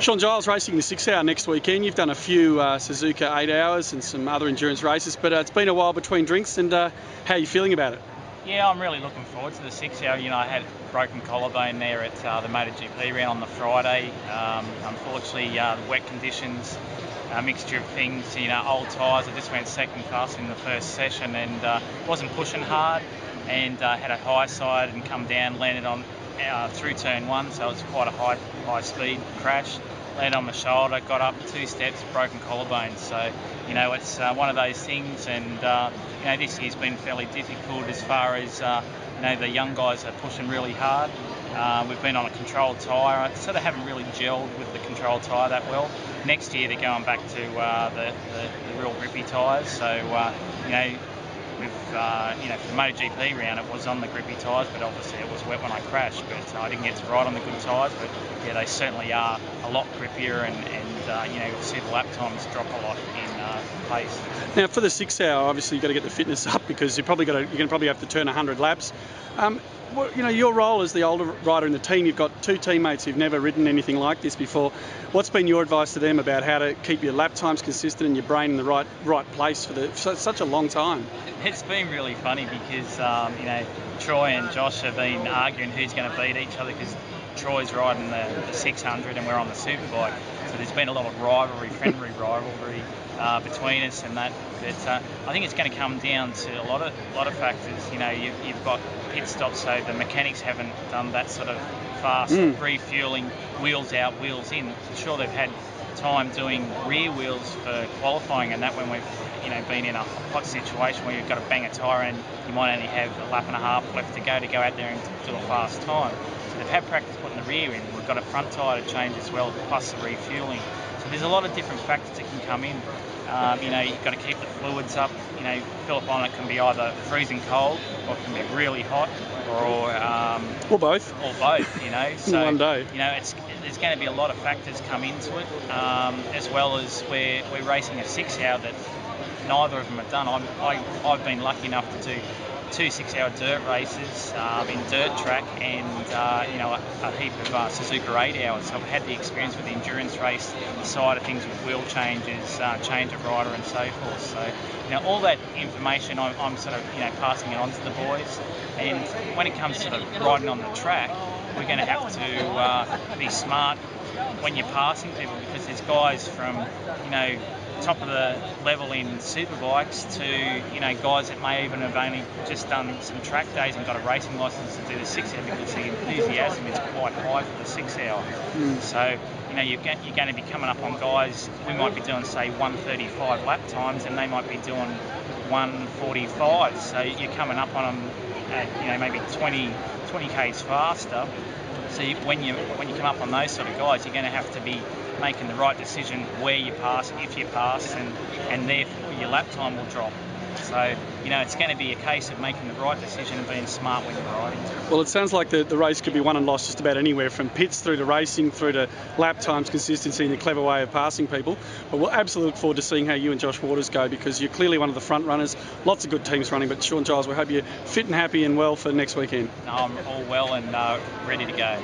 Shawn Giles racing the 6 hour next weekend. You've done a few Suzuka 8 hours and some other endurance races, but it's been a while between drinks, and how are you feeling about it? Yeah, I'm really looking forward to the 6 hour. You know, I had broken collarbone there at the MotoGP round on the Friday. Unfortunately, the wet conditions, a mixture of things, you know, old tyres. I just went second fast in the first session and wasn't pushing hard, and had a high side and come down, landed on through turn one, so it was quite a high speed crash. Landed on the shoulder, got up 2 steps, broken collarbone. So, you know, it's one of those things, and you know, this year's been fairly difficult as far as you know, the young guys are pushing really hard. We've been on a controlled tyre. I sort of haven't really gelled with the controlled tyre that well. Next year they're going back to the real grippy tyres. So you know, you know, for the MotoGP round, it was on the grippy tyres, but obviously it was wet when I crashed. But I didn't get to ride on the good tyres. But yeah, they certainly are a lot grippier, and you know, you'll see the lap times drop a lot in pace. Now, for the 6 hour, obviously you've got to get the fitness up, because you're going to probably have to turn 100 laps. Well, you know, your role as the older rider in the team, you've got 2 teammates who've never ridden anything like this before. What's been your advice to them about how to keep your lap times consistent and your brain in the right place for such a long time? It's been really funny because you know, Troy and Josh have been arguing who's going to beat each other, because Troy's riding the 600 and we're on the superbike. So there's been a lot of friendly rivalry between us and that. But I think it's going to come down to a lot of factors. You know, you've got pit stops, so the mechanics haven't done that sort of fast refueling, wheels out, wheels in. Sure, they've had time doing rear wheels for qualifying, and that when we've, you know, been in a hot situation where you've got to bang a tyre and you might only have a lap and a half left to go out there and do a fast time. So they've had practice putting the rear in. We've got a front tyre to change as well, plus the refueling. So there's a lot of different factors that can come in. You know, you've got to keep the fluids up. You know, Phillip on it can be either freezing cold or it can be really hot, or both. Or both, you know. So one day. You know, there's going to be a lot of factors come into it, as well as we're racing a 6 hour that neither of them have done. I've been lucky enough to do 2 6 hour dirt races in dirt track, and you know, a heap of Suzuka 8 hours. So I've had the experience with the endurance race side of things, with wheel changes, change of rider, and so forth. So, you know, all that information I'm sort of, you know, passing it on to the boys. And when it comes to the riding on the track, we're going to have to be smart when you're passing people, because there's guys from, you know, top of the level in superbikes to, you know, guys that may even have only just done some track days and got a racing license to do the 6 hour, because the enthusiasm is quite high for the 6 hour. So, you know, you're going to be coming up on guys. We might be doing, say, 1:35 lap times, and they might be doing 1:45. So you're coming up on them at, you know, maybe 20 k's faster. So when you come up on those sort of guys, you're going to have to be making the right decision where you pass, if you pass, and therefore your lap time will drop. So, you know, it's going to be a case of making the right decision and being smart when you're riding. Well, it sounds like the race could be won and lost just about anywhere, from pits through to racing, through to lap times, consistency, and a clever way of passing people. But we'll absolutely look forward to seeing how you and Josh Waters go, because you're clearly one of the front runners. Lots of good teams running, but Shawn Giles, we hope you're fit and happy and well for next weekend. No, I'm all well and ready to go.